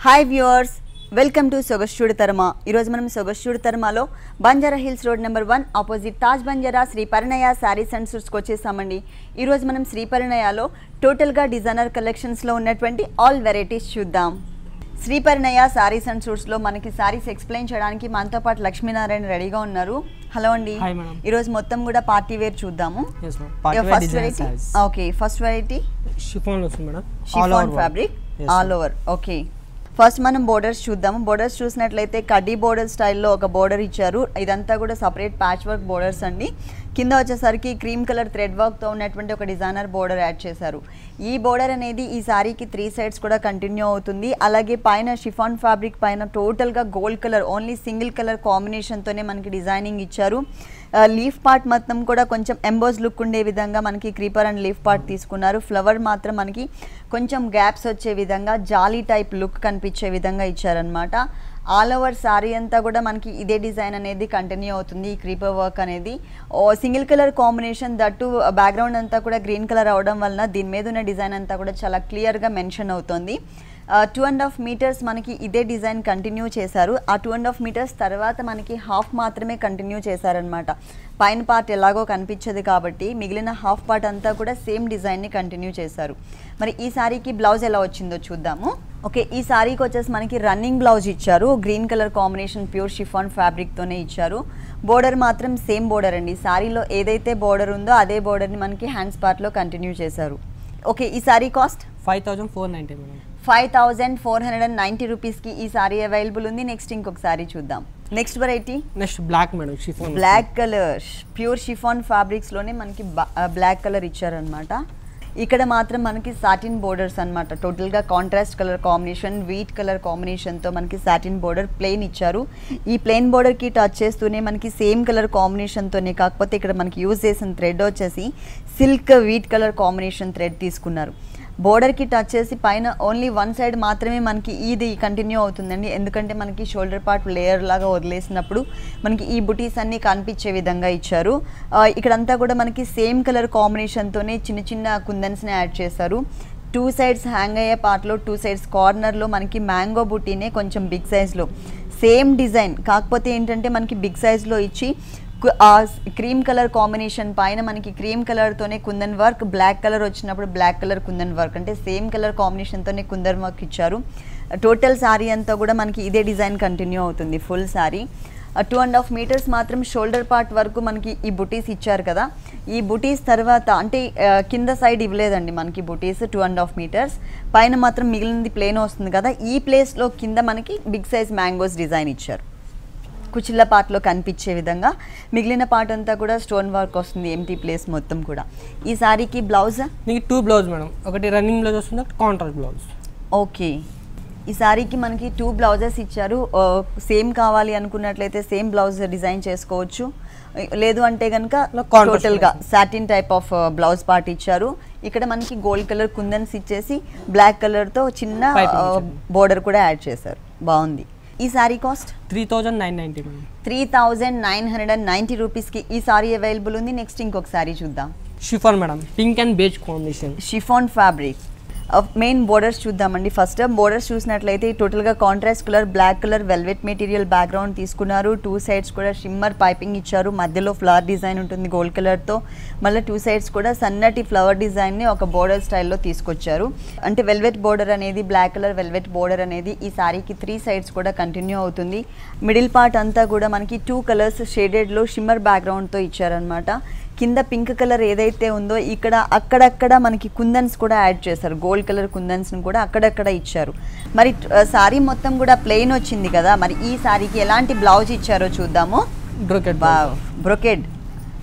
Hi viewers, welcome to Sogasuchudu Tarama. ఈరోజు మనం సొగస్చూడు తరమలో Banjara Hills road number 1 opposite Taj Banjara Sri Parinaya saris and సూట్స్కి వచ్చేసామండి. ఈరోజు మనం శ్రీ పరిణయలో టోటల్గా డిజైనర్ కలెక్షన్స్లో ఉన్నటువంటి ఆల్ వెరైటీస్ చూద్దాం. శ్రీ పరిణయ శారీస్ అండ్ సూట్స్లో మనకి శారీస్ ఎక్స్ప్లెయిన్ చేయడానికి మనతో పాటు లక్ష్మీనారాయణ రెడీగా ఉన్నారు. హలో అండి. ఈరోజు మొత్తం కూడా పార్టీ వేర్ చూద్దాము. First variety chiffon fabric all over. Okay, first మనం బోర్డర్స్ చూద్దాము. బోర్డర్స్ చూసినట్లయితే కడ్డీ బోర్డర్ స్టైల్లో ఒక బోర్డర్ ఇచ్చారు. ఇదంతా కూడా సపరేట్ ప్యాచ్ వర్క్ బోర్డర్స్ అండి. కింద వచ్చేసరికి క్రీమ్ కలర్ థ్రెడ్ వర్క్తో ఉన్నటువంటి ఒక డిజైనర్ బోర్డర్ యాడ్ చేశారు. ఈ బోర్డర్ అనేది ఈ శారీకి 3 సైడ్స్ కూడా కంటిన్యూ అవుతుంది. అలాగే పైన షిఫాన్ ఫ్యాబ్రిక్ పైన టోటల్గా gold colour only single colour కాంబినేషన్తోనే మనకి డిజైనింగ్ ఇచ్చారు. లీఫ్ పార్ట్ మొత్తం కూడా కొంచెం ఎంబోజ్ లుక్ ఉండే విధంగా మనకి క్రీపర్ అండ్ లీఫ్ పార్ట్ తీసుకున్నారు. ఫ్లవర్ మాత్రం మనకి కొంచెం గ్యాప్స్ వచ్చే విధంగా జాలీ టైప్ లుక్ కనిపించే విధంగా ఇచ్చారనమాట. ఆల్ ఓవర్ శారీ అంతా కూడా మనకి ఇదే డిజైన్ అనేది కంటిన్యూ అవుతుంది. ఈ క్రీపర్ వర్క్ అనేది single colour combination, that background అంతా కూడా గ్రీన్ కలర్ అవడం వలన దీని మీద ఉన్న డిజైన్ అంతా కూడా చాలా క్లియర్గా మెన్షన్ అవుతుంది. 2.5 మీటర్స్ మనకి ఇదే డిజైన్ కంటిన్యూ చేశారు. ఆ 2.5 మీటర్స్ తర్వాత మనకి హాఫ్ మాత్రమే కంటిన్యూ చేశారనమాట. పైన పార్ట్ ఎలాగో కనిపించదు కాబట్టి మిగిలిన హాఫ్ పార్ట్ అంతా కూడా సేమ్ డిజైన్ని కంటిన్యూ చేశారు. మరి ఈ శారీకి బ్లౌజ్ ఎలా వచ్చిందో చూద్దాము. ఓకే, ఈ శారీకి వచ్చేసి మనకి రన్నింగ్ బ్లౌజ్ ఇచ్చారు. Green colour combination pure chiffon ఫ్యాబ్రిక్తోనే ఇచ్చారు. బోర్డర్ మాత్రం సేమ్ బోర్డర్ అండి. శారీలో ఏదైతే బోర్డర్ ఉందో అదే బోర్డర్ని మనకి హ్యాండ్స్ పార్ట్లో కంటిన్యూ చేశారు. ఓకే, ఈ శారీ కాస్ట్ 5490 మేడం. 5490 రూపీస్కి ఈ శారీ అవైలబుల్ ఉంది. నెక్స్ట్ ఇంకొక శారీ చూద్దాం. Next variety black madam. Chiffon black colour pure chiffon ఫ్యాబ్రిక్స్లోనే మనకి బ్లాక్ కలర్ ఇచ్చారనమాట. ఇక్కడ మాత్రం మనకి సాటిన్ బోర్డర్స్ అనమాట. టోటల్గా contrast colour combination, wheat colour కాంబినేషన్తో మనకి సాటిన్ బోర్డర్ ప్లెయిన్ ఇచ్చారు. ఈ ప్లెయిన్ బోర్డర్కి టచ్ చేస్తూనే మనకి సేమ్ కలర్ కాంబినేషన్తోనే, కాకపోతే ఇక్కడ మనకి యూజ్ చేసిన థ్రెడ్ వచ్చేసి silk wheat colour combination thread తీసుకున్నారు. బోర్డర్కి టచ్ చేసి పైన ఓన్లీ 1 సైడ్ మాత్రమే మనకి ఇది కంటిన్యూ అవుతుందండి. ఎందుకంటే మనకి షోల్డర్ పార్ట్ లేయర్ లాగా వదిలేసినప్పుడు మనకి ఈ బుటీస్ అన్నీ కనిపించే విధంగా ఇచ్చారు. ఇక్కడంతా కూడా మనకి సేమ్ కలర్ కాంబినేషన్తోనే చిన్న చిన్న కుందన్స్ని యాడ్ చేశారు. 2 సైడ్స్ హ్యాంగ్ అయ్యే పార్ట్లో 2 సైడ్స్ కార్నర్లో మనకి మ్యాంగో బుటీనే కొంచెం బిగ్ సైజ్లో సేమ్ డిజైన్, కాకపోతే ఏంటంటే మనకి బిగ్ సైజ్లో ఇచ్చి క్రీమ్ కలర్ కాంబినేషన్ పైన మనకి క్రీమ్ కలర్తోనే కుందన్ వర్క్, బ్లాక్ కలర్ వచ్చినప్పుడు బ్లాక్ కలర్ కుందన్ వర్క్, అంటే సేమ్ కలర్ కాంబినేషన్తోనే కుందన్ వర్క్ ఇచ్చారు. టోటల్ శారీ అంతా కూడా మనకి ఇదే డిజైన్ కంటిన్యూ అవుతుంది. ఫుల్ శారీ 2.5 మీటర్స్ మాత్రం షోల్డర్ పార్ట్ వరకు మనకి ఈ బుటీస్ ఇచ్చారు కదా. ఈ బుటీస్ తర్వాత అంటే కింద సైడ్ ఇవ్వలేదండి మనకి బుటీస్. 2.5 మీటర్స్ పైన మాత్రం మిగిలినది ప్లేన్ వస్తుంది కదా. ఈ ప్లేస్లో కింద మనకి బిగ్ సైజ్ మ్యాంగోస్ డిజైన్ ఇచ్చారు. కుచిళ్ళ పార్ట్లో కనిపించే విధంగా మిగిలిన పార్ట్ అంతా కూడా స్టోన్ వర్క్ వస్తుంది. ఎంటీ ప్లేస్ మొత్తం కూడా. ఈ శారీకి బ్లౌజ్ మీకు 2 బ్లౌజ్ మేడం. ఒకటి రన్నింగ్ బ్లౌజ్ వస్తుంది, కాంట్రాస్ట్ బ్లౌజ్. ఓకే, ఈ శారీకి మనకి 2 బ్లౌజెస్ ఇచ్చారు. సేమ్ కావాలి అనుకున్నట్లయితే సేమ్ బ్లౌజ్ డిజైన్ చేసుకోవచ్చు. లేదు అంటే కనుక టోటల్గా satin type of blouse part ఇచ్చారు. ఇక్కడ మనకి గోల్డ్ కలర్ కుందన్స్ ఇచ్చేసి బ్లాక్ కలర్తో చిన్న బోర్డర్ కూడా యాడ్ చేశారు. బాగుంది. ఈ శారీ కాస్ట్ 3990 మేడం. 3990 రూపీస్కి ఈ శారీ అవైలబుల్ ఉంది. నెక్స్ట్ ఇంకొక శారీ చూద్దాం. Chiffon madam, pink and beige combination chiffon fabric. Main borders చూద్దామండి. ఫస్ట్ బోర్డర్స్ చూసినట్లయితే టోటల్గా contrast colour black colour velvet material background తీసుకున్నారు. 2 సైడ్స్ కూడా షిమ్మర్ పైపింగ్ ఇచ్చారు. మధ్యలో ఫ్లవర్ డిజైన్ ఉంటుంది గోల్డ్ కలర్తో. మళ్ళీ 2 సైడ్స్ కూడా సన్నటి ఫ్లవర్ డిజైన్ని ఒక బోర్డర్ స్టైల్లో తీసుకొచ్చారు. అంటే వెల్వెట్ బోర్డర్ అనేది, బ్లాక్ కలర్ వెల్వెట్ బోర్డర్ అనేది ఈ శారీకి 3 సైడ్స్ కూడా కంటిన్యూ అవుతుంది. మిడిల్ పార్ట్ అంతా కూడా మనకి 2 కలర్స్ షేడెడ్లో షిమ్మర్ బ్యాక్గ్రౌండ్తో ఇచ్చారనమాట. కింద పింక్ కలర్ ఏదైతే ఉందో ఇక్కడ అక్కడక్కడ మనకి కుందన్స్ కూడా యాడ్ చేశారు. గోల్డ్ కలర్ కుందన్స్ని కూడా అక్కడక్కడ ఇచ్చారు. మరి శారీ మొత్తం కూడా ప్లెయిన్ వచ్చింది కదా. మరి ఈ శారీకి ఎలాంటి బ్లౌజ్ ఇచ్చారో చూద్దాము. బ్రొకెడ్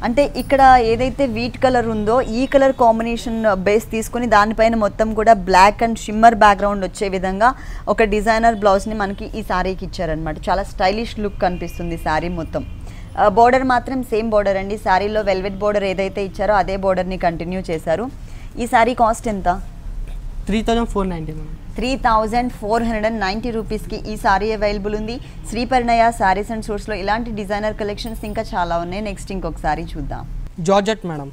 అంటే ఇక్కడ ఏదైతే వీట్ కలర్ ఉందో ఈ కలర్ కాంబినేషన్ బేస్ తీసుకుని దానిపైన మొత్తం కూడా బ్లాక్ అండ్ షిమ్మర్ బ్యాక్గ్రౌండ్ వచ్చే విధంగా ఒక డిజైనర్ బ్లౌజ్ని మనకి ఈ శారీకి ఇచ్చారనమాట. చాలా స్టైలిష్ లుక్ కనిపిస్తుంది శారీ మొత్తం. బోర్డర్ మాత్రం సేమ్ బోర్డర్ అండి. శారీలో వెల్వెట్ బోర్డర్ ఏదైతే ఇచ్చారో అదే బోర్డర్ని కంటిన్యూ చేశారు. ఈ శారీ కాస్ట్ ఎంత? 3490 మేడం. 3490 రూపీస్కి ఈ శారీ అవైలబుల్ ఉంది. శ్రీ పరిణయ శారీస్ అండ్ సూట్స్లో ఇలాంటి డిజైనర్ కలెక్షన్స్ ఇంకా చాలా ఉన్నాయి. నెక్స్ట్ ఇంకొక శారీ చూద్దాం. Georgette madam.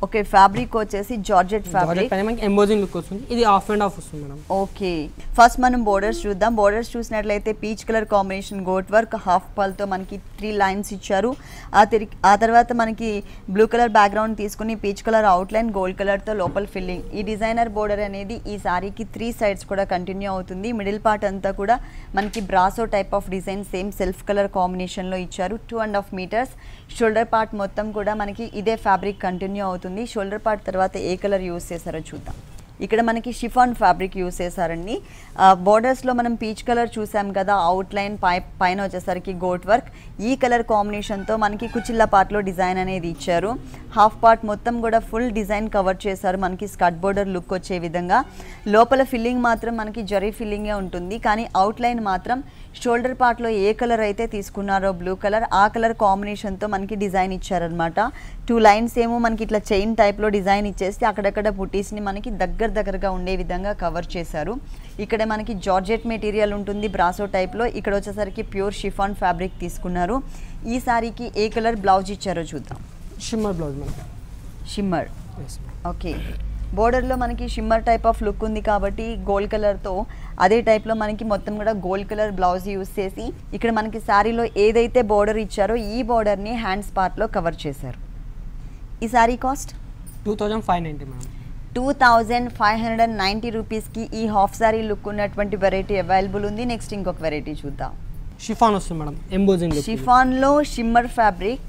ఓకే ఫ్యాబ్రిక్ వచ్చేసి జార్జెట్ ఫ్యాబ్రిక్ పైన మనకి ఎంబోజింగ్ లుక్ వస్తుంది. ఇది ఆఫ్ అండ్ ఆఫ్ వస్తుంది మేడం. ఓకే ఫస్ట్ మనం బోర్డర్స్ చూద్దాం. బోర్డర్స్ చూసినట్లయితే peach colour combination gota work half పల్తో మనకి 3 లైన్స్ ఇచ్చారు. ఆ తర్వాత మనకి బ్లూ కలర్ బ్యాక్గ్రౌండ్ తీసుకుని పీచ్ కలర్ అవుట్లైన్ గోల్డ్ కలర్తో లోపల ఫిల్లింగ్. ఈ డిజైనర్ బోర్డర్ అనేది ఈ సారీకి 3 సైడ్స్ కూడా కంటిన్యూ అవుతుంది. మిడిల్ పార్ట్ అంతా కూడా మనకి brasso type of design same self colour కాంబినేషన్లో ఇచ్చారు. 2.5 మీటర్స్. షోల్డర్ పార్ట్ మొత్తం కూడా మనకి ఇదే ఫ్యాబ్రిక్ కంటిన్యూ అవుతుంది. షోల్డర్ పార్ట్ తర్వాత ఏ కలర్ యూజ్ చేశారో చూద్దాం. ఇక్కడ మనకి షిఫాన్ ఫ్యాబ్రిక్ యూజ్ చేశారండి. బోర్డర్స్లో మనం పీచ్ కలర్ చూసాం కదా, అవుట్లైన్ పైన వచ్చేసరికి గోట్ వర్క్. ఈ కలర్ కాంబినేషన్తో మనకి కుచిల్ల పార్ట్లో డిజైన్ అనేది ఇచ్చారు. హాఫ్ పార్ట్ మొత్తం కూడా ఫుల్ డిజైన్ కవర్ చేశారు మనకి స్కర్ట్ బోర్డర్ లుక్ వచ్చే విధంగా. లోపల ఫిల్లింగ్ మాత్రం మనకి జరీ ఫిల్లింగే ఉంటుంది, కానీ అవుట్లైన్ మాత్రం షోల్డర్ పార్ట్లో ఏ కలర్ అయితే తీసుకున్నారో బ్లూ కలర్, ఆ కలర్ కాంబినేషన్తో మనకి డిజైన్ ఇచ్చారనమాట. 2 లైన్స్ ఏమో మనకి ఇట్లా చైన్ టైప్లో డిజైన్ ఇచ్చేసి అక్కడక్కడ బుటీస్ని మనకి దగ్గరగా ఉండే విధంగా కవర్ చేశారు. ఇక్కడ మనకి జార్జెట్ మెటీరియల్ ఉంటుంది బ్రాసో టైప్లో. ఇక్కడ వచ్చేసరికి ప్యూర్ షిఫాన్ ఫ్యాబ్రిక్ తీసుకున్నారు. ఈ సారీకి ఏ కలర్ బ్లౌజ్ ఇచ్చారో చూద్దాం. Shimmer blouse madam. Shimmer. Okay బోర్డర్లో మనకి షిమ్మర్ టైప్ ఆఫ్ లుక్ ఉంది కాబట్టి గోల్డ్ కలర్తో అదే టైప్లో మనకి మొత్తం కూడా గోల్డ్ కలర్ బ్లౌజ్ యూస్ చేసి ఇక్కడ మనకి శారీలో ఏదైతే బోర్డర్ ఇచ్చారో ఈ బోర్డర్ని హ్యాండ్స్ పార్ట్లో కవర్ చేశారు. ఈ శారీ కాస్ట్ 2590 మేడం. 2590 రూపీస్కి ఈ హాఫ్ శారీ లుక్ ఉన్నటువంటి వెరైటీ అవైలబుల్ ఉంది. నెక్స్ట్ ఇంకొక వెరైటీ చూద్దాం. షిఫాన్ వస్తుంది మేడం. Embossing look. షిఫాన్లో shimmer fabric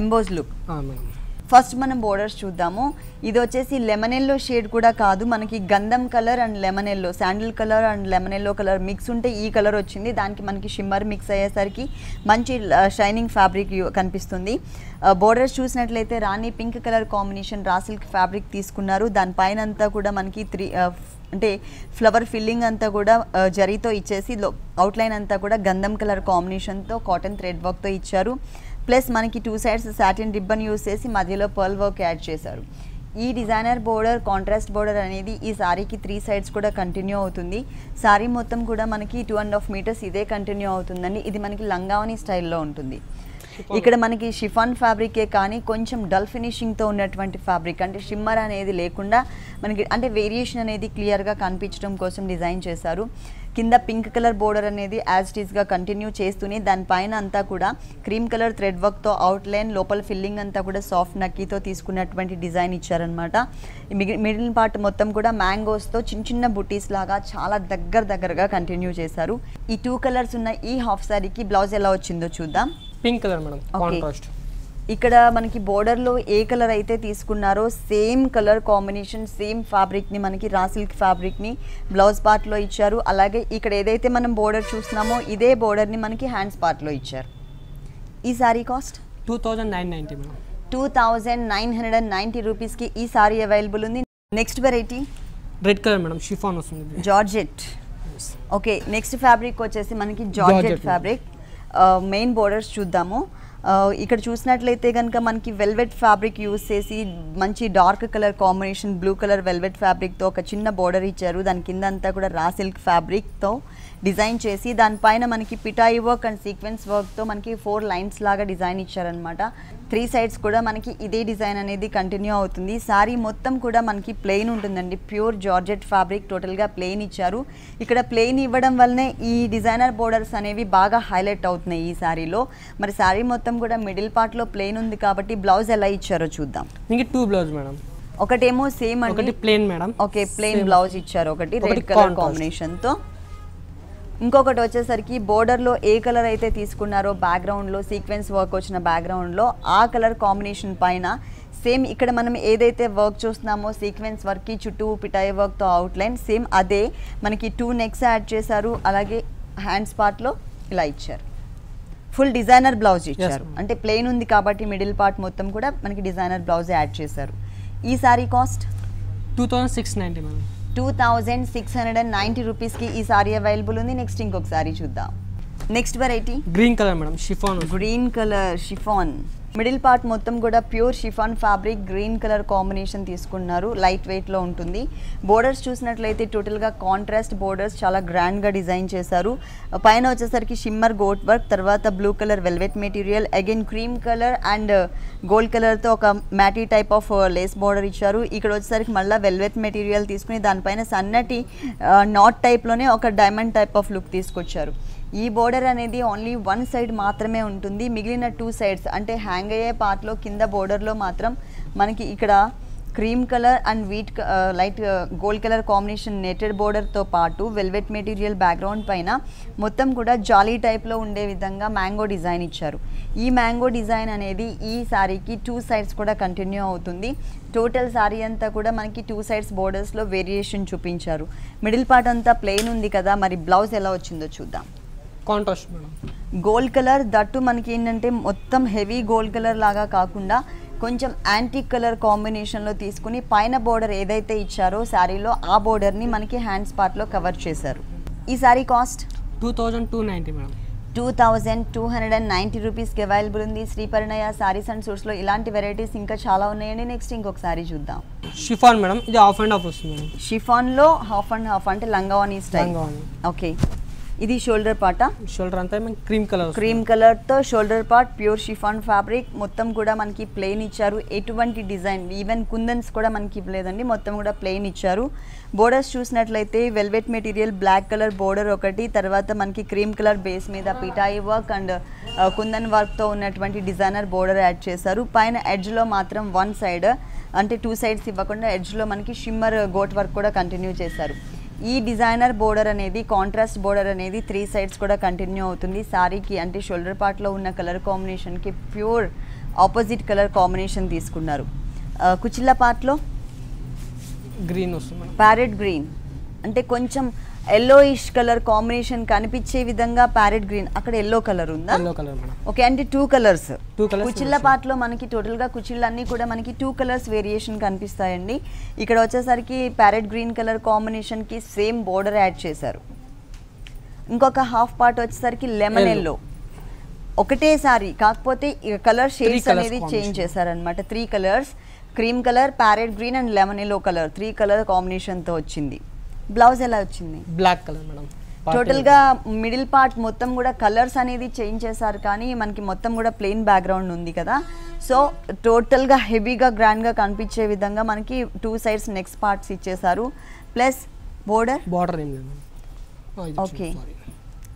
emboss look. Madam first మనం బోర్డర్స్ చూద్దాము. ఇది వచ్చేసి లెమన్ ఎల్లో షేడ్ కూడా కాదు, మనకి గంధం colour and lemon yellow, sandal colour and lemon yellow colour mix ఉంటే ఈ కలర్ వచ్చింది. దానికి మనకి షిమ్మర్ మిక్స్ అయ్యేసరికి మంచి షైనింగ్ ఫ్యాబ్రిక్ కనిపిస్తుంది. బోర్డర్స్ చూసినట్లయితే rani pink colour combination raw silk fabric తీసుకున్నారు. దానిపైన అంతా కూడా మనకి అంటే ఫ్లవర్ ఫిల్లింగ్ అంతా కూడా జరీతో ఇచ్చేసి అవుట్లైన్ అంతా కూడా గంధం కలర్ కాంబినేషన్తో కాటన్ థ్రెడ్ వర్క్తో ఇచ్చారు. ప్లస్ మనకి 2 సైడ్స్ సాటిన్ రిబ్బన్ యూస్ చేసి మధ్యలో పర్ల్ వర్క్ యాడ్ చేశారు. ఈ డిజైనర్ బోర్డర్ కాంట్రాస్ట్ బోర్డర్ అనేది ఈ సారీకి 3 సైడ్స్ కూడా కంటిన్యూ అవుతుంది. సారీ మొత్తం కూడా మనకి 2.5 మీటర్స్ ఇదే కంటిన్యూ అవుతుందండి. ఇది మనకి లంగావని స్టైల్లో ఉంటుంది. ఇక్కడ మనకి షిఫాన్ ఫ్యాబ్రికే కానీ కొంచెం డల్ ఫినిషింగ్తో ఉన్నటువంటి ఫ్యాబ్రిక్, అంటే షిమ్మర్ అనేది లేకుండా మనకి అంటే వేరియేషన్ అనేది క్లియర్గా కనిపించడం కోసం డిజైన్ చేశారు. కింద పింక్ కలర్ బోర్డర్ అనేది యాజ్ ఇట్ ఈస్గా కంటిన్యూ చేస్తూనే దానిపైన అంతా కూడా క్రీమ్ కలర్ థ్రెడ్ వర్క్తో అవుట్లైన్ లోపల ఫిల్లింగ్ అంతా కూడా సాఫ్ట్ నక్కీతో తీసుకున్నటువంటి డిజైన్ ఇచ్చారనమాట. మిడిల్ పార్ట్ మొత్తం కూడా మ్యాంగోస్తో చిన్న బుటీస్ లాగా చాలా దగ్గరగా కంటిన్యూ చేశారు. ఈ 2 కలర్స్ ఉన్న ఈ హాఫ్ సారీకి బ్లౌజ్ ఎలా వచ్చిందో చూద్దాం. Pink colour madam, contrast. ఇక్కడ మనకి బోర్డర్లో ఏ కలర్ అయితే తీసుకున్నారో సేమ్ కలర్ కాంబినేషన్ సేమ్ ఫ్యాబ్రిక్ని మనకి రా సిల్క్ ఫ్యాబ్రిక్ని బ్లౌజ్ పార్ట్లో ఇచ్చారు. అలాగే ఇక్కడ ఏదైతే మనం బోర్డర్ చూస్తున్నామో ఇదే బోర్డర్ని మనకి హ్యాండ్స్ పార్ట్లో ఇచ్చారు. ఈ సారీ కాస్ట్ 2990 మేడం. 2990 రూపీస్కి ఈ సారీ అవైలబుల్ ఉంది. Next variety red colour madam, chiffon వస్తుంది. జార్జెట్. ఓకే నెక్స్ట్ ఫ్యాబ్రిక్ వచ్చేసి మనకి జార్జెట్ ఫ్యాబ్రిక్. మెయిన్ బోర్డర్స్ చూద్దాము. ఇక్కడ చూసినట్లయితే కనుక మనకి వెల్వెట్ ఫ్యాబ్రిక్ యూస్ చేసి మంచి dark colour combination blue colour velvet ఫ్యాబ్రిక్తో ఒక చిన్న బోర్డర్ ఇచ్చారు. దాని కింద అంతా కూడా రా సిల్క్ ఫ్యాబ్రిక్తో డిజైన్ చేసి దానిపైన మనకి పిటాయి వర్క్ అండ్ సీక్వెన్స్ వర్క్తో మనకి 4 లైన్స్ లాగా డిజైన్ ఇచ్చారనమాట. 3 సైడ్స్ కూడా మనకి ఇదే డిజైన్ అనేది కంటిన్యూ అవుతుంది. సారీ మొత్తం కూడా మనకి ప్లెయిన్ ఉంటుందండి. ప్యూర్ జార్జెట్ ఫ్యాబ్రిక్ టోటల్గా ప్లెయిన్ ఇచ్చారు. ఇక్కడ ప్లెయిన్ ఇవ్వడం వల్లనే ఈ డిజైనర్ బోర్డర్స్ అనేవి బాగా హైలైట్ అవుతున్నాయి ఈ సారీలో. మరి సారీ మొత్తం కూడా మిడిల్ పార్ట్లో ప్లెయిన్ ఉంది కాబట్టి బ్లౌజ్ ఎలా ఇచ్చారో చూద్దాం. ఇంక 2 బ్లౌజ్ మేడం. ఒకటేమో సేమ్ అండి, ఒకటి plain madam. Okay plain blouse ఇచ్చారు ఒకటి రెడ్ కలర్ కాంబినేషన్తో. ఇంకొకటి వచ్చేసరికి బోర్డర్లో ఏ కలర్ అయితే తీసుకున్నారో బ్యాక్గ్రౌండ్లో సీక్వెన్స్ వర్క్ వచ్చిన బ్యాక్గ్రౌండ్లో ఆ కలర్ కాంబినేషన్ పైన సేమ్ ఇక్కడ మనం ఏదైతే వర్క్ చూస్తున్నామో సీక్వెన్స్ వర్క్కి చుట్టూ పిటాయి వర్క్తో అవుట్లైన్ సేమ్ అదే మనకి 2 నెక్స్ యాడ్ చేశారు. అలాగే హ్యాండ్స్ పార్ట్లో ఇలా ఇచ్చారు. ఫుల్ డిజైనర్ బ్లౌజ్ ఇచ్చారు. అంటే ప్లెయిన్ ఉంది కాబట్టి మిడిల్ పార్ట్ మొత్తం కూడా మనకి డిజైనర్ బ్లౌజ్ యాడ్ చేశారు. ఈ సారీ కాస్ట్ 2690 మేడం. 2690 రూపీస్కి ఈ సారీ అవైలబుల్ ఉంది. నెక్స్ట్ ఇంకొక సారీ చూద్దాం. Next variety green colour madam, chiffon. Green colour chiffon. Middle part మొత్తం కూడా pure chiffon fabric green colour combination తీసుకున్నారు, లైట్ వెయిట్లో ఉంటుంది. బోర్డర్స్ చూసినట్లయితే టోటల్గా కాంట్రాస్ట్ బోర్డర్స్ చాలా గ్రాండ్గా డిజైన్ చేశారు. పైన వచ్చేసరికి షిమ్మర్ గోట్ వర్క్, తర్వాత blue colour velvet material, again cream colour and gold కలర్తో ఒక మ్యాటీ టైప్ ఆఫ్ లేస్ బోర్డర్ ఇచ్చారు. ఇక్కడ వచ్చేసరికి మళ్ళీ వెల్వెట్ మెటీరియల్ తీసుకుని దానిపైన సన్నటి నాట్ టైప్లోనే ఒక డైమండ్ టైప్ ఆఫ్ లుక్ తీసుకొచ్చారు. ఈ బోర్డర్ అనేది ఓన్లీ వన్ సైడ్ మాత్రమే ఉంటుంది, మిగిలిన 2 సైడ్స్ అంటే హ్యాంగ్ అయ్యే పార్ట్లో కింద బోర్డర్లో మాత్రం మనకి ఇక్కడ cream colour and light gold colour combination netted బోర్డర్తో పాటు వెల్వెట్ మెటీరియల్ బ్యాక్గ్రౌండ్ పైన మొత్తం కూడా జాలీ టైప్లో ఉండే విధంగా మ్యాంగో డిజైన్ ఇచ్చారు. ఈ మ్యాంగో డిజైన్ అనేది ఈ శారీకి 2 సైడ్స్ కూడా కంటిన్యూ అవుతుంది. టోటల్ శారీ అంతా కూడా మనకి 2 సైడ్స్ బోర్డర్స్లో వేరియేషన్ చూపించారు. మిడిల్ పార్ట్ అంతా ప్లెయిన్ ఉంది కదా, మరి బ్లౌజ్ ఎలా వచ్చిందో చూద్దాం. Contrast madam, gold colour, that మనకి ఏంటంటే మొత్తం హెవీ గోల్డ్ కలర్ లాగా కాకుండా కొంచెం యాంటిక్ కలర్ కాంబినేషన్లో తీసుకుని పైన బోర్డర్ ఏదైతే ఇచ్చారో శారీలో ఆ బోర్డర్ని మనకి హ్యాండ్స్ పార్ట్లో కవర్ చేశారు. ఈ శారీ కాస్ట్ 2290 మేడం. 2290 రూపీస్కి అవైలబుల్ ఉంది. శ్రీపరిణయ శారీస్ అండ్ సూట్స్లో ఇలాంటి వెరైటీస్ ఇంకా చాలా ఉన్నాయండి. నెక్స్ట్ ఇంకొక శారీ చూద్దాం. షిఫాన్ మేడం, ఇది హాఫ్ అండ్ హాఫ్ వస్తుంది మేడం. షిఫాన్లో హాఫ్ అండ్ హాఫ్ అంటే లంగావాణి స్టైల్. ఓకే, ఇది షోల్డర్ పార్టా? షోల్డర్ అంతా క్రీమ్ కలర్తో shoulder part, pure chiffon fabric, మొత్తం కూడా మనకి ప్లెయిన్ ఇచ్చారు. ఎటువంటి డిజైన్ ఈవెన్ కుందన్స్ కూడా మనకి ఇవ్వలేదండి, మొత్తం కూడా ప్లెయిన్ ఇచ్చారు. బోర్డర్స్ చూసినట్లయితే velvet material black colour border ఒకటి, తర్వాత మనకి క్రీమ్ కలర్ బేస్ మీద పిటాయి వర్క్ అండ్ కుందన్ వర్క్తో ఉన్నటువంటి డిజైనర్ బోర్డర్ యాడ్ చేశారు. పైన ఎడ్జ్లో మాత్రం వన్ సైడ్ అంటే 2 సైడ్స్ ఇవ్వకుండా ఎడ్జ్లో మనకి షిమ్మర్ గోట్ వర్క్ కూడా కంటిన్యూ చేశారు. ఈ డిజైనర్ బోర్డర్ అనేది కాంట్రాస్ట్ బోర్డర్ అనేది 3 సైడ్స్ కూడా కంటిన్యూ అవుతుంది. శారీకి అంటే షోల్డర్ పార్ట్లో ఉన్న కలర్ కాంబినేషన్కి ప్యూర్ ఆపోజిట్ కలర్ కాంబినేషన్ తీసుకున్నారు. కుచిళ్ళ పార్ట్లో గ్రీన్ వస్తుంది, ప్యారెట్ గ్రీన్ అంటే కొంచెం ఎల్లోయిష్ కలర్ కాంబినేషన్ కనిపించే విధంగా ప్యారెట్ గ్రీన్, అక్కడ ఎల్లో కలర్ ఉందా? Yellow colour madam. ఓకే, అంటే 2 కలర్స్. కుచిళ్ళ పార్ట్లో మనకి టోటల్గా కుచిళ్ళన్నీ కూడా మనకి 2 కలర్స్ వేరియేషన్ కనిపిస్తాయండి. ఇక్కడ వచ్చేసరికి ప్యారెట్ గ్రీన్ కలర్ కాంబినేషన్కి సేమ్ బోర్డర్ యాడ్ చేశారు. ఇంకొక హాఫ్ పార్ట్ వచ్చేసరికి లెమన్ ఎల్లో, ఒకటే సారీ కాకపోతే కలర్ షేడ్స్ అనేది చేంజ్ చేశారనమాట. 3 colours, cream colour, parrot green and lemon yellow colour, 3 colour కాంబినేషన్తో వచ్చింది. బ్లౌజ్ ఎలా వచ్చింది? Black colour madam. టోటల్గా మిడిల్ పార్ట్ మొత్తం కూడా కలర్స్ అనేది చేంజ్ చేశారు, కానీ మనకి మొత్తం కూడా ప్లెయిన్ బ్యాక్గ్రౌండ్ ఉంది కదా. సో టోటల్గా హెవీగా గ్రాండ్గా కనిపించే విధంగా మనకి 2 సైడ్స్ నెక్స్ట్ పార్ట్స్ ఇచ్చేసారు. ప్లస్ బోర్డర్ ఏం లేదు. ఓకే,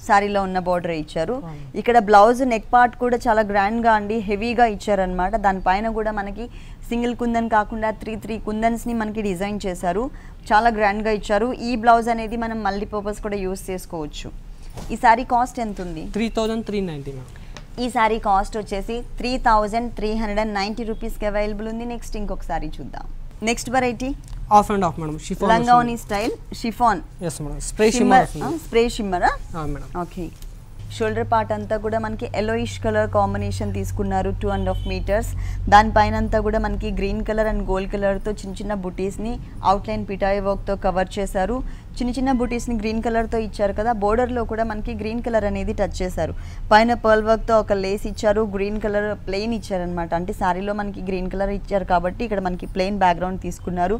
శారీలో ఉన్న బోర్డర్ ఇచ్చారు. ఇక్కడ బ్లౌజ్ నెక్ పార్ట్ కూడా చాలా గ్రాండ్గా అండి హెవీగా ఇచ్చారనమాట. దానిపైన కూడా మనకి సింగిల్ కుందన్ కాకుండా 3 కుందన్స్ని మనకి డిజైన్ చేశారు, చాలా గ్రాండ్గా ఇచ్చారు. ఈ బ్లౌజ్ అనేది మనం మల్టీపర్పస్ కూడా యూస్ చేసుకోవచ్చు. ఈ శారీ కాస్ట్ ఎంత ఉంది? 3390 మేడం. ఈ శారీ కాస్ట్ వచ్చేసి 3390 రూపీస్కి అవైలబుల్ ఉంది. నెక్స్ట్ ఇంకొక శారీ చూద్దాం. Next variety half and half madam, chiffon langavoni style chiffon. yes madam, spray shimmer. Spray షిమ్మరా? మేడం. ఓకే, షోల్డర్ పార్ట్ అంతా కూడా మనకి ఎల్లోయిష్ కలర్ కాంబినేషన్ తీసుకున్నారు, 2.5 మీటర్స్. దానిపైన అంతా కూడా మనకి గ్రీన్ కలర్ అండ్ గోల్డ్ కలర్తో చిన్న చిన్న బుటీస్ని అవుట్లైన్ పిటాయి వర్క్తో కవర్ చేశారు. చిన్న చిన్న బుటీస్ని గ్రీన్ కలర్తో ఇచ్చారు కదా, బోర్డర్లో కూడా మనకి గ్రీన్ కలర్ అనేది టచ్ చేశారు. పైన పర్ల్ వర్క్తో ఒక లేస్ ఇచ్చారు, గ్రీన్ కలర్ ప్లెయిన్ ఇచ్చారనమాట. అంటే శారీలో మనకి గ్రీన్ కలర్ ఇచ్చారు కాబట్టి ఇక్కడ మనకి ప్లెయిన్ బ్యాక్గ్రౌండ్ తీసుకున్నారు.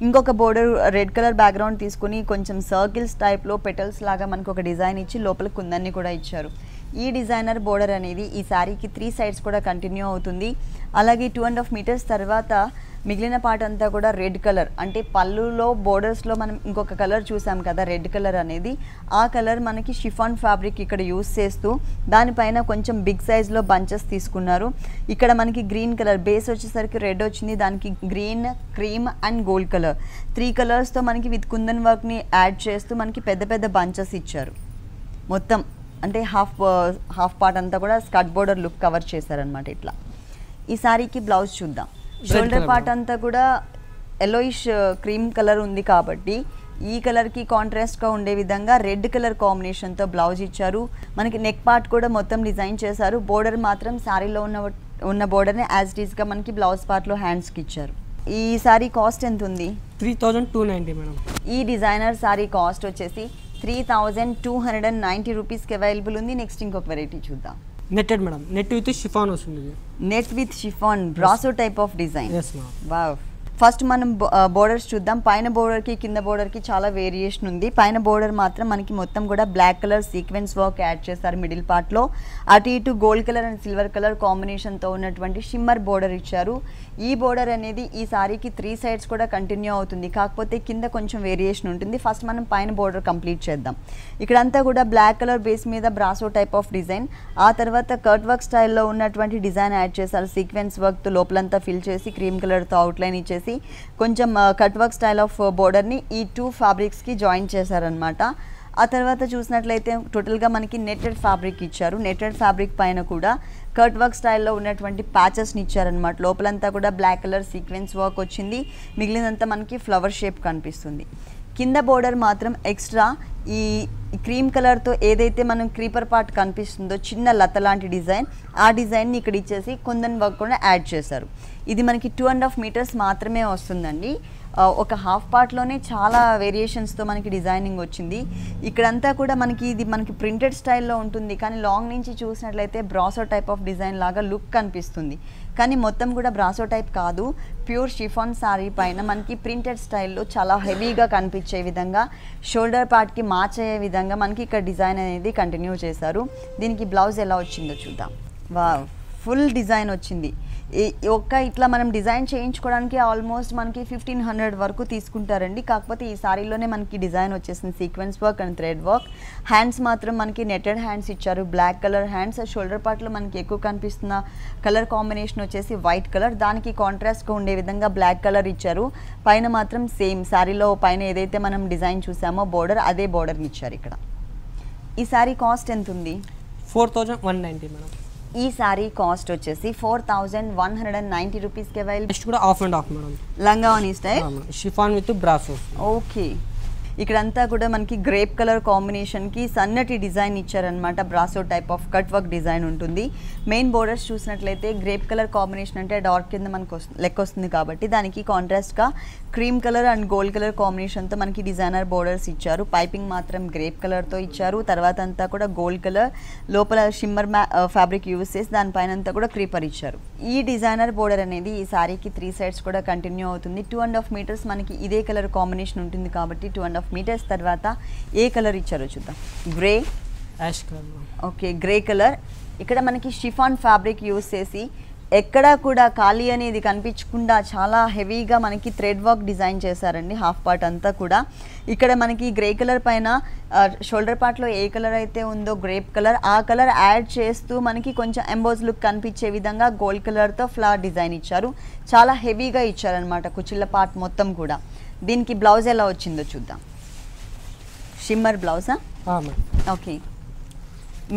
ఇంకొక బోర్డర్ రెడ్ కలర్ బ్యాక్గ్రౌండ్ తీసుకుని కొంచెం సర్కిల్స్ టైప్లో పెటల్స్ లాగా మనకు ఒక డిజైన్ ఇచ్చి లోపల కుందన్ని కూడా ఇచ్చారు. ఈ డిజైనర్ బోర్డర్ అనేది ఈ శారీకి 3 సైడ్స్ కూడా కంటిన్యూ అవుతుంది. అలాగే 2.5 మీటర్స్ తర్వాత మిగిలిన పార్ట్ అంతా కూడా రెడ్ కలర్, అంటే పళ్ళులో బోర్డర్స్లో మనం ఇంకొక కలర్ చూసాం కదా రెడ్ కలర్ అనేది, ఆ కలర్ మనకి షిఫాన్ ఫ్యాబ్రిక్ ఇక్కడ యూస్ చేస్తూ దానిపైన కొంచెం బిగ్ సైజ్లో బంచెస్ తీసుకున్నారు. ఇక్కడ మనకి గ్రీన్ కలర్ బేస్ వచ్చేసరికి రెడ్ వచ్చింది, దానికి green, cream and gold colour 3 కలర్స్తో మనకి విత్ కుందన్ వర్క్ని యాడ్ చేస్తూ మనకి పెద్ద పెద్ద బంచెస్ ఇచ్చారు. మొత్తం అంటే హాఫ్ పార్ట్ అంతా కూడా స్కర్ట్ బోర్డర్ లుక్ కవర్ చేశారనమాట. ఇట్లా ఈ శారీకి బ్లౌజ్ చూద్దాం. షోల్డర్ పార్ట్ అంతా కూడా ఎల్లోయిష్ క్రీమ్ కలర్ ఉంది కాబట్టి ఈ కలర్కి కాంట్రాస్ట్గా ఉండే విధంగా రెడ్ కలర్ కాంబినేషన్తో బ్లౌజ్ ఇచ్చారు. మనకి నెక్ పార్ట్ కూడా మొత్తం డిజైన్ చేశారు. బోర్డర్ మాత్రం శారీలో ఉన్న బోర్డర్ని యాజ్ ఇట్ ఈస్గా మనకి బ్లౌజ్ పార్ట్లో హ్యాండ్స్కి ఇచ్చారు. ఈ శారీ కాస్ట్ ఎంత ఉంది? 3290 మేడం. ఈ డిజైనర్ శారీ కాస్ట్ వచ్చేసి 3290 రూపీస్కి అవైలబుల్ ఉంది. నెక్స్ట్ ఇంకొక వెరైటీ చూద్దాం. Netted madam, net with chiffon వస్తుంది ఇది. Net with chiffon brasso type of design. Yes ma'am. Wow. First మనం బోర్డర్స్ చూద్దాం. పైన బోర్డర్కి కింద బోర్డర్కి చాలా వేరియేషన్ ఉంది. పైన బోర్డర్ మాత్రం మనకి మొత్తం కూడా black colour sequence work add చేస్తారు మిడిల్ పార్ట్లో. అటు ఇటు gold colour and silver colour కాంబినేషన్తో ఉన్నటువంటి షిమ్మర్ బోర్డర్ ఇచ్చారు. ఈ బోర్డర్ అనేది ఈ సారీకి 3 సైడ్స్ కూడా కంటిన్యూ అవుతుంది, కాకపోతే కింద కొంచెం వేరియేషన్ ఉంటుంది. ఫస్ట్ మనం పైన బోర్డర్ కంప్లీట్ చేద్దాం. ఇక్కడంతా కూడా బ్లాక్ కలర్ బేస్ మీద బ్రాసో టైప్ ఆఫ్ డిజైన్, ఆ తర్వాత కట్ వర్క్ స్టైల్లో ఉన్నటువంటి డిజైన్ యాడ్ చేశారు. సీక్వెన్స్ వర్క్తో లోపలంతా ఫిల్ చేసి క్రీమ్ కలర్తో అవుట్లైన్ ఇచ్చేసి కొంచెం కట్ వర్క్ స్టైల్ ఆఫ్ బోర్డర్ని ఈ 2 ఫ్యాబ్రిక్స్కి జాయిన్ చేశారనమాట. ఆ తర్వాత చూసినట్లయితే టోటల్గా మనకి నెట్టెడ్ ఫ్యాబ్రిక్ ఇచ్చారు. నెట్టెడ్ ఫ్యాబ్రిక్ పైన కూడా కట్ వర్క్ స్టైల్లో ఉన్నటువంటి ప్యాచెస్ని ఇచ్చారనమాట. లోపలంతా కూడా బ్లాక్ కలర్ సీక్వెన్స్ వర్క్ వచ్చింది, మిగిలినంతా మనకి ఫ్లవర్ షేప్ కనిపిస్తుంది. కింద బోర్డర్ మాత్రం ఎక్స్ట్రా ఈ క్రీమ్ కలర్తో ఏదైతే మనం క్రీపర్ పార్ట్ కనిపిస్తుందో చిన్న లత లాంటి డిజైన్, ఆ డిజైన్ని ఇక్కడ ఇచ్చేసి కుందన్ వర్క్ కూడా యాడ్ చేశారు. ఇది మనకి 2.5 మీటర్స్ మాత్రమే వస్తుందండి. ఒక హాఫ్ పార్ట్లోనే చాలా వేరియేషన్స్తో మనకి డిజైనింగ్ వచ్చింది. ఇక్కడంతా కూడా మనకి ఇది మనకి ప్రింటెడ్ స్టైల్లో ఉంటుంది, కానీ లాంగ్ నుంచి చూసినట్లయితే బ్రాసో టైప్ ఆఫ్ డిజైన్ లాగా లుక్ కనిపిస్తుంది. కానీ మొత్తం కూడా బ్రాసో టైప్ కాదు, ప్యూర్ షిఫాన్ సారీ పైన మనకి ప్రింటెడ్ స్టైల్లో చాలా హెవీగా కనిపించే విధంగా షోల్డర్ పార్ట్కి మ్యాచ్ అయ్యే విధంగా మనకి ఇక్కడ డిజైన్ అనేది కంటిన్యూ చేశారు. దీనికి బ్లౌజ్ ఎలా వచ్చిందో చూద్దాం. వావ్, ఫుల్ డిజైన్ వచ్చింది. ఇట్లా మనం డిజైన్ చేయించుకోవడానికి ఆల్మోస్ట్ మనకి 1500 వరకు తీసుకుంటారండి. కాకపోతే ఈ సారీలోనే మనకి డిజైన్ వచ్చేసింది, sequence work and thread work. Hands మాత్రం మనకి నెట్టెడ్ హ్యాండ్స్ ఇచ్చారు, బ్లాక్ కలర్ హ్యాండ్స్. షోల్డర్ పార్ట్లో మనకి ఎక్కువ కనిపిస్తున్న కలర్ కాంబినేషన్ వచ్చేసి వైట్ కలర్, దానికి కాంట్రాస్ట్గా ఉండే విధంగా బ్లాక్ కలర్ ఇచ్చారు. పైన మాత్రం సేమ్ సారీలో పైన ఏదైతే మనం డిజైన్ చూసామో బోర్డర్, అదే బోర్డర్ని ఇచ్చారు ఇక్కడ. ఈ సారీ కాస్ట్ ఎంత ఉంది? 4190 మేడం. ఈ సారీ కాస్ట్ వచ్చేసి 4190 రూపీస్కి అవైలబుల్. నెక్స్ట్ కూడా half and half madam, langavoni style chiffon with brasso. Okay. ఇక్కడంతా కూడా మనకి గ్రేప్ కలర్ కాంబినేషన్కి సన్నటి డిజైన్ ఇచ్చారనమాట. Brasso type of cut work design ఉంటుంది. మెయిన్ బోర్డర్స్ చూసినట్లయితే గ్రేప్ కలర్ కాంబినేషన్ అంటే డార్క్ కింద మనకు లెక్క వస్తుంది కాబట్టి దానికి కాంట్రాస్ట్గా cream colour and gold colour కాంబినేషన్తో మనకి డిజైనర్ బోర్డర్స్ ఇచ్చారు. పైపింగ్ మాత్రం గ్రేప్ కలర్తో ఇచ్చారు. తర్వాత అంతా కూడా గోల్డ్ కలర్, లోపల షిమ్మర్ ఫ్యాబ్రిక్ యూజ్ చేసి దానిపైన అంతా కూడా క్రీపర్ ఇచ్చారు. ఈ డిజైనర్ బోర్డర్ అనేది ఈ సారీకి 3 సైడ్స్ కూడా కంటిన్యూ అవుతుంది. 2.5 మీటర్స్ మనకి ఇదే కలర్ కాంబినేషన్ ఉంటుంది కాబట్టి 2.5 మీటర్స్ తర్వాత ఏ కలర్ ఇచ్చారో చూద్దాం. Grey, ash colour. Okay, grey colour. ఇక్కడ మనకి షిఫాన్ ఫ్యాబ్రిక్ యూజ్ చేసి ఎక్కడా కూడా ఖాళీ అనేది కనిపించకుండా చాలా హెవీగా మనకి థ్రెడ్ వర్క్ డిజైన్ చేశారండి హాఫ్ పార్ట్ అంతా కూడా. ఇక్కడ మనకి గ్రే కలర్ పైన షోల్డర్ పార్ట్లో ఏ కలర్ అయితే ఉందో గ్రేప్ కలర్, ఆ కలర్ యాడ్ చేస్తూ మనకి కొంచెం ఎంబోజ్ లుక్ కనిపించే విధంగా గోల్డ్ కలర్తో ఫ్లవర్ డిజైన్ ఇచ్చారు. చాలా హెవీగా ఇచ్చారనమాట కుచ్చిళ్ళ పార్ట్ మొత్తం కూడా. దీనికి బ్లౌజ్ ఎలా వచ్చిందో చూద్దాం. షిమ్మర్ బ్లౌజా? ఓకే.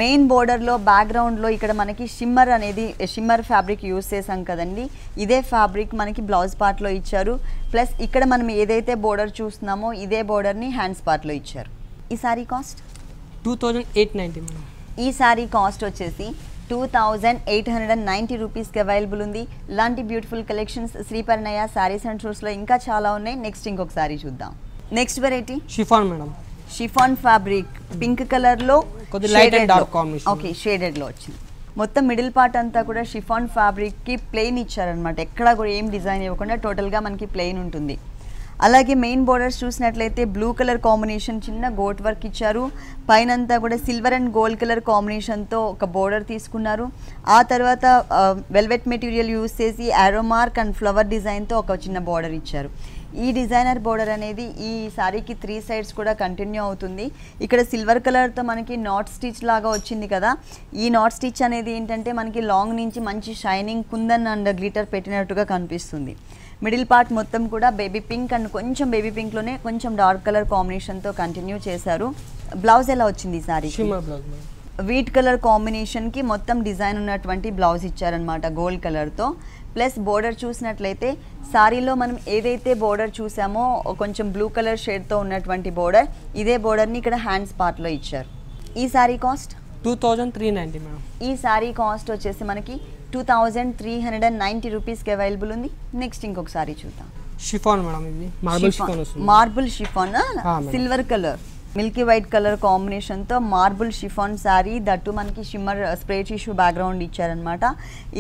మెయిన్ బోర్డర్లో బ్యాక్గ్రౌండ్లో ఇక్కడ మనకి షిమ్మర్ ఫ్యాబ్రిక్ యూజ్ చేసాం కదండి, ఇదే ఫ్యాబ్రిక్ మనకి బ్లౌజ్ పార్ట్లో ఇచ్చారు. ప్లస్ ఇక్కడ మనం ఏదైతే బోర్డర్ చూస్తున్నామో ఇదే బోర్డర్ని హ్యాండ్స్ పార్ట్లో ఇచ్చారు. ఈ సారీ కాస్ట్ 2890 మేడం. ఈ సారీ కాస్ట్ వచ్చేసి 2890 రూపీస్కి అవైలబుల్ ఉంది. ఇలాంటి beautiful collections Sriparinaya saris and షూస్లో ఇంకా చాలా ఉన్నాయి. నెక్స్ట్ ఇంకొక సారీ చూద్దాం. Next variety chiffon madam. Chiffon fabric pink కలర్లో కొద్ది light and dark combination. Okay, షేడెడ్లో వచ్చింది. మొత్తం మిడిల్ పార్ట్ అంతా కూడా షిఫాన్ ఫ్యాబ్రిక్కి ప్లెయిన్ ఇచ్చారనమాట. ఎక్కడా కూడా ఏం డిజైన్ ఇవ్వకుండా టోటల్గా మనకి ప్లెయిన్ ఉంటుంది. అలాగే మెయిన్ బోర్డర్స్ చూసినట్లయితే బ్లూ కలర్ కాంబినేషన్ చిన్న గోట్ వర్క్ ఇచ్చారు. పైనంతా కూడా సిల్వర్ అండ్ గోల్డ్ కలర్ కాంబినేషన్తో ఒక బోర్డర్ తీసుకున్నారు. ఆ తర్వాత వెల్వెట్ మెటీరియల్ యూజ్ చేసి యారో మార్క్ అండ్ ఫ్లవర్ డిజైన్తో ఒక చిన్న బోర్డర్ ఇచ్చారు. ఈ డిజైనర్ బోర్డర్ అనేది ఈ సారీకి 3 సైడ్స్ కూడా కంటిన్యూ అవుతుంది. ఇక్కడ సిల్వర్ కలర్తో మనకి నాట్ స్టిచ్ లాగా వచ్చింది కదా, ఈ నాట్ స్టిచ్ అనేది ఏంటంటే మనకి లాంగ్ నుంచి మంచి షైనింగ్ కుందన్ అండ్ గ్లిటర్ పెట్టినట్టుగా కనిపిస్తుంది. మిడిల్ పార్ట్ మొత్తం కూడా బేబీ పింక్ అండ్ కొంచెం బేబీ పింక్లోనే కొంచెం డార్క్ కలర్ కాంబినేషన్తో కంటిన్యూ చేశారు. బ్లౌజ్ ఎలా వచ్చింది ఈ సారీ? వీట్ కలర్ కాంబినేషన్కి మొత్తం డిజైన్ ఉన్నటువంటి బ్లౌజ్ ఇచ్చారనమాట గోల్డ్ కలర్తో. ప్లస్ బోర్డర్ చూసినట్లయితే సారీలో మనం ఏదైతే బోర్డర్ చూసామో కొంచెం బ్లూ కలర్ షేడ్తో ఉన్నటువంటి బోర్డర్, ఇదే బోర్డర్ని ఇక్కడ హ్యాండ్స్ పార్ట్లో ఇచ్చారు. ఈ సారీ కాస్ట్ 2390 మేడం. ఈ సారీ కాస్ట్ వచ్చేసి మనకి 2390 రూపీస్కి అవైలబుల్ ఉంది. నెక్స్ట్ ఇంకొక సారీ చూద్దాం. షిఫాన్ మేడం, ఇది మార్బుల్ షిఫాన్ వస్తుంది. Marble chiffon, silver colour. Milky white colour కాంబినేషన్తో మార్బుల్ షిఫాన్ శారీ, దట్టు మనకి షిమ్మర్ స్ప్రే టిష్యూ బ్యాక్గ్రౌండ్ ఇచ్చారనమాట.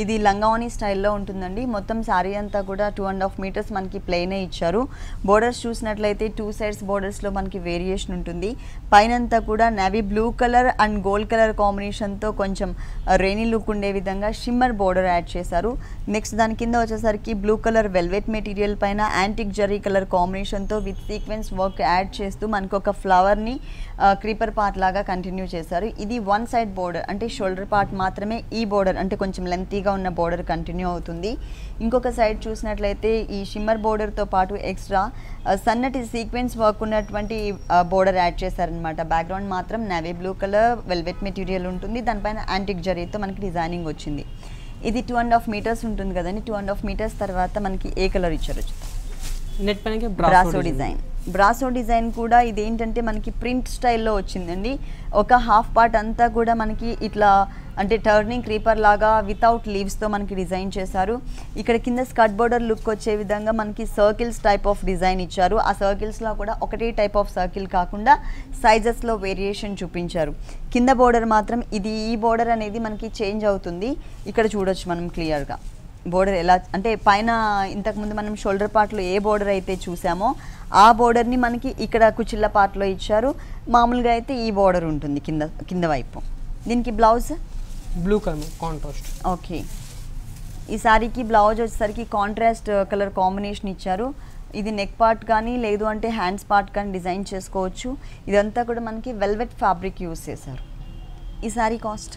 ఇది లంగావని స్టైల్లో ఉంటుందండి. మొత్తం శారీ అంతా కూడా 2.5 మీటర్స్ మనకి ప్లెయినే ఇచ్చారు. బోర్డర్స్ చూసినట్లయితే 2 సైడ్స్ బోర్డర్స్లో మనకి వేరియేషన్ ఉంటుంది. పైనంతా కూడా navy blue colour and gold colour కాంబినేషన్తో కొంచెం రెయినీ లుక్ ఉండే విధంగా షిమ్మర్ బోర్డర్ యాడ్ చేశారు. నెక్స్ట్ దాని కింద వచ్చేసరికి బ్లూ కలర్ వెల్వెట్ మెటీరియల్ పైన యాంటిక్ జరీ కలర్ కాంబినేషన్తో విత్ సీక్వెన్స్ వర్క్ యాడ్ చేస్తూ మనకు ఒక ఫ్లవర్ని క్రీపర్ పార్ట్ లాగా కంటిన్యూ చేశారు. ఇది 1 సైడ్ బోర్డర్, అంటే షోల్డర్ పార్ట్ మాత్రమే ఈ బోర్డర్, అంటే కొంచెం లెంతీగా ఉన్న బోర్డర్ కంటిన్యూ అవుతుంది. ఇంకొక సైడ్ చూసినట్లయితే ఈ షిమ్మర్ బోర్డర్తో పాటు ఎక్స్ట్రా సన్నటి సీక్వెన్స్ వర్క్ ఉన్నటువంటి బోర్డర్ యాడ్ చేశారనమాట. బ్యాక్గ్రౌండ్ మాత్రం navy blue colour velvet material ఉంటుంది. దానిపైన యాంటిక్ జరీతో మనకి డిజైనింగ్ వచ్చింది. ఇది 2.5 మీటర్స్ ఉంటుంది కదండి. 2.5 మీటర్స్ తర్వాత మనకి ఏ కలర్ ఇచ్చారు? నెట్ పైన బ్రాసో డిజైన్. బ్రాసో డిజైన్ కూడా ఇదేంటంటే మనకి ప్రింట్ స్టైల్లో వచ్చిందండి. ఒక హాఫ్ పార్ట్ అంతా కూడా మనకి ఇట్లా అంటే టర్నింగ్ క్రీపర్ లాగా వితౌట్ లీవ్స్తో మనకి డిజైన్ చేశారు. ఇక్కడ కింద స్కర్ట్ బోర్డర్ లుక్ వచ్చే విధంగా మనకి సర్కిల్స్ టైప్ ఆఫ్ డిజైన్ ఇచ్చారు. ఆ సర్కిల్స్లో కూడా ఒకటే టైప్ ఆఫ్ సర్కిల్ కాకుండా సైజెస్లో వేరియేషన్ చూపించారు. కింద బోర్డర్ మాత్రం ఈ బోర్డర్ అనేది మనకి చేంజ్ అవుతుంది. ఇక్కడ చూడొచ్చు మనం క్లియర్గా బోర్డర్ ఎలా, అంటే పైన ఇంతకుముందు మనం షోల్డర్ పార్ట్లో ఏ బోర్డర్ అయితే చూసామో ఆ బోర్డర్ని మనకి ఇక్కడ కుచిళ్ళ పార్ట్లో ఇచ్చారు. మామూలుగా అయితే ఈ బోర్డర్ ఉంటుంది కింద వైపు. దీనికి blouse blue colour contrast. Okay, ఈ సారీకి బ్లౌజ్ వచ్చేసరికి కాంట్రాస్ట్ కలర్ కాంబినేషన్ ఇచ్చారు. ఇది నెక్ పార్ట్ కానీ లేదు అంటే హ్యాండ్స్ పార్ట్ కానీ డిజైన్ చేసుకోవచ్చు. ఇదంతా కూడా మనకి వెల్వెట్ ఫ్యాబ్రిక్ యూస్ చేశారు. ఈ సారీ కాస్ట్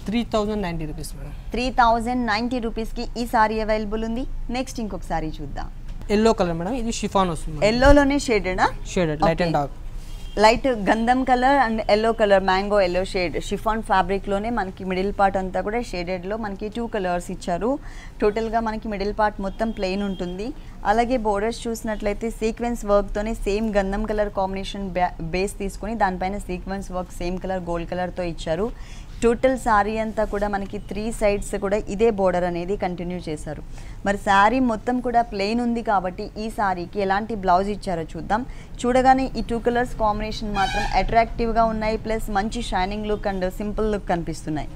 3090 రూపీస్ మేడం. 3090 రూపీస్కి ఈ సారీ అవైలబుల్ ఉంది. నెక్స్ట్ ఇంకొక సారీ చూద్దాం. ఎల్లో కలర్ మేడం, ఇది షిఫాన్ వస్తుంది. ఎల్లోలోనే షేడెడా? Shaded, light and dark. Light గంధం colour and yellow colour, mango yellow shade chiffon ఫ్యాబ్రిక్లోనే మనకి మిడిల్ పార్ట్ అంతా కూడా షేడెడ్లో మనకి 2 కలర్స్ ఇచ్చారు. టోటల్గా మనకి మిడిల్ పార్ట్ మొత్తం ప్లెయిన్ ఉంటుంది. అలాగే బోర్డర్స్ చూసినట్లయితే సీక్వెన్స్ వర్క్తోనే సేమ్ గంధం కలర్ కాంబినేషన్ బేస్ తీసుకుని దానిపైన sequence work same colour gold కలర్తో ఇచ్చారు. టోటల్ శారీ అంతా కూడా మనకి 3 సైడ్స్ కూడా ఇదే బోర్డర్ అనేది కంటిన్యూ చేశారు. మరి శారీ మొత్తం కూడా ప్లెయిన్ ఉంది కాబట్టి ఈ శారీకి ఎలాంటి బ్లౌజ్ ఇచ్చారో చూద్దాం. చూడగానే ఈ 2 కలర్స్ కాంబినేషన్ మాత్రం అట్రాక్టివ్గా ఉన్నాయి. ప్లస్ మంచి shining look and simple look కనిపిస్తున్నాయి.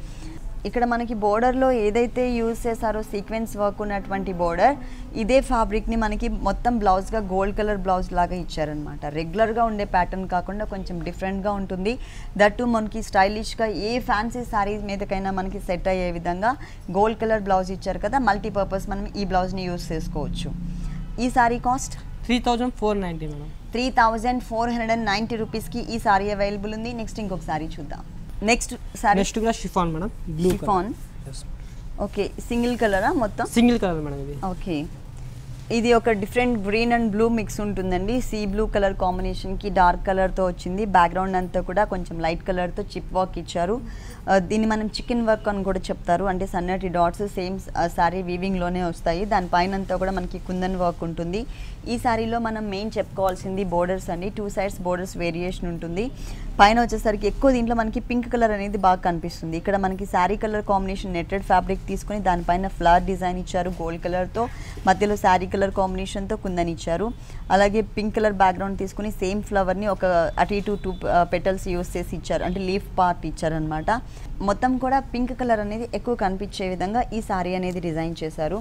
ఇక్కడ మనకి బోర్డర్లో ఏదైతే యూజ్ చేశారో సీక్వెన్స్ వర్క్ ఉన్నటువంటి బోర్డర్, ఇదే ఫ్యాబ్రిక్ని మనకి మొత్తం బ్లౌజ్గా గోల్డ్ కలర్ బ్లౌజ్ లాగా ఇచ్చారనమాట. రెగ్యులర్గా ఉండే ప్యాటర్న్ కాకుండా కొంచెం డిఫరెంట్గా ఉంటుంది. దట్టు మనకి స్టైలిష్గా ఏ ఫ్యాన్సీ శారీస్ మీదకైనా మనకి సెట్ అయ్యే విధంగా గోల్డ్ కలర్ బ్లౌజ్ ఇచ్చారు కదా. మల్టీపర్పస్ మనం ఈ బ్లౌజ్ని యూజ్ చేసుకోవచ్చు. ఈ సారీ కాస్ట్ 3490 మేడం. 3490 రూపీస్కి ఈ సారీ అవైలబుల్ ఉంది. నెక్స్ట్ ఇంకొక సారీ చూద్దాం. నెక్స్ట్ సారీ కూడా chiffon madam, blue chiffon. Okay, single కలరా? మొత్తం సింగిల్ కలర్ మేడం ఇది. ఓకే, ఇది ఒక different green and blue mix ఉంటుందండి. సీ బ్లూ కలర్ కాంబినేషన్కి డార్క్ కలర్తో వచ్చింది. బ్యాక్గ్రౌండ్ అంతా కూడా కొంచెం లైట్ కలర్తో చిప్ వర్క్ ఇచ్చారు. దీన్ని మనం చికెన్ వర్క్ అని కూడా చెప్తారు. అంటే సన్నటి డాట్స్ సేమ్ శారీ వీవింగ్లోనే వస్తాయి. దానిపైన అంతా కూడా మనకి కుందన్ వర్క్ ఉంటుంది. ఈ శారీలో మనం మెయిన్ చెప్పుకోవాల్సింది బోర్డర్స్ అండి. 2 సైడ్స్ బోర్డర్స్ వేరియేషన్ ఉంటుంది. పైన వచ్చేసరికి ఎక్కువ దీంట్లో మనకి పింక్ కలర్ అనేది బాగా కనిపిస్తుంది. ఇక్కడ మనకి sari colour combination netted fabric తీసుకుని దానిపైన ఫ్లవర్ డిజైన్ ఇచ్చారు గోల్డ్ కలర్తో. మధ్యలో శారీ కలర్ కాంబినేషన్తో కుందన్ ఇచ్చారు. అలాగే పింక్ కలర్ బ్యాక్గ్రౌండ్ తీసుకుని సేమ్ ఫ్లవర్ని ఒక అటు ఇటు 2 పెటల్స్ యూస్ చేసి ఇచ్చారు. అంటే లీఫ్ పార్ట్ ఇచ్చారనమాట. మొత్తం కూడా పింక్ కలర్ అనేది ఎక్కువ కనిపించే విధంగా ఈ శారీ అనేది డిజైన్ చేశారు.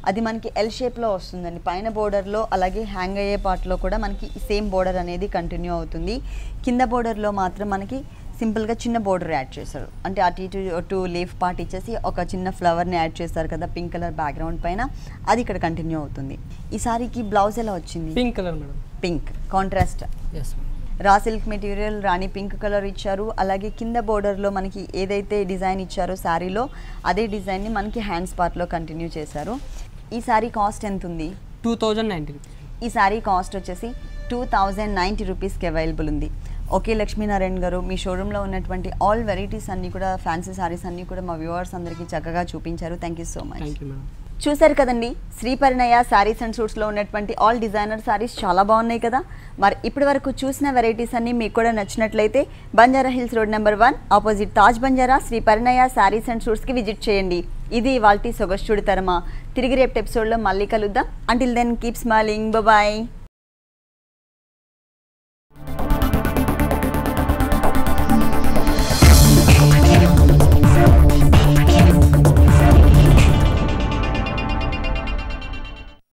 అది మనకి ఎల్ షేప్లో వస్తుందండి. పైన బోర్డర్లో అలాగే హ్యాంగ్ అయ్యే పార్ట్లో కూడా మనకి సేమ్ బోర్డర్ అనేది కంటిన్యూ అవుతుంది. కింద బోర్డర్లో మాత్రం మనకి సింపుల్గా చిన్న బోర్డర్ యాడ్ చేశారు. అంటే అటు ఇటు 2 లీఫ్ పార్ట్ ఇచ్చేసి ఒక చిన్న ఫ్లవర్ని యాడ్ చేస్తారు కదా పింక్ కలర్ బ్యాక్గ్రౌండ్ పైన, అది ఇక్కడ కంటిన్యూ అవుతుంది. ఈ సారీకి బ్లౌజ్ ఎలా వచ్చింది? Pink colour madam. Pink contrast. Raw silk material rani pink colour ఇచ్చారు. అలాగే కింద బోర్డర్లో మనకి ఏదైతే డిజైన్ ఇచ్చారో శారీలో అదే డిజైన్ని మనకి హ్యాండ్స్ పార్ట్లో కంటిన్యూ చేశారు. ఈ శారీ కాస్ట్ ఎంత ఉంది? 2090. ఈ శారీ కాస్ట్ వచ్చేసి 2090 రూపీస్కి అవైలబుల్ ఉంది. ఓకే లక్ష్మీనారాయణ గారు, మీ షోరూంలో ఉన్నటువంటి ఆల్ వెరైటీస్ అన్నీ కూడా ఫ్యాన్సీ శారీస్ అన్నీ కూడా మా వ్యూవర్స్ అందరికీ చక్కగా చూపించారు. Thank you so much. చూసారు కదండి, శ్రీ పరిణయ శారీస్ అండ్ సూట్స్లో ఉన్నటువంటి ఆల్ డిజైనర్ శారీస్ చాలా బాగున్నాయి కదా. మరి ఇప్పటి వరకు చూసిన వెరైటీస్ అన్నీ మీకు కూడా నచ్చినట్లయితే Banjara Hills road number 1 opposite Taj Banjara Sri Parinaya saris and సూట్స్కి విజిట్ చేయండి. ఇది ఇవాల్టి సొగస్చుడి తరమా. తిరిగి రేపు ఎపిసోడ్లో మళ్ళీ కలుద్దాం. Until then keep smiling. Bye.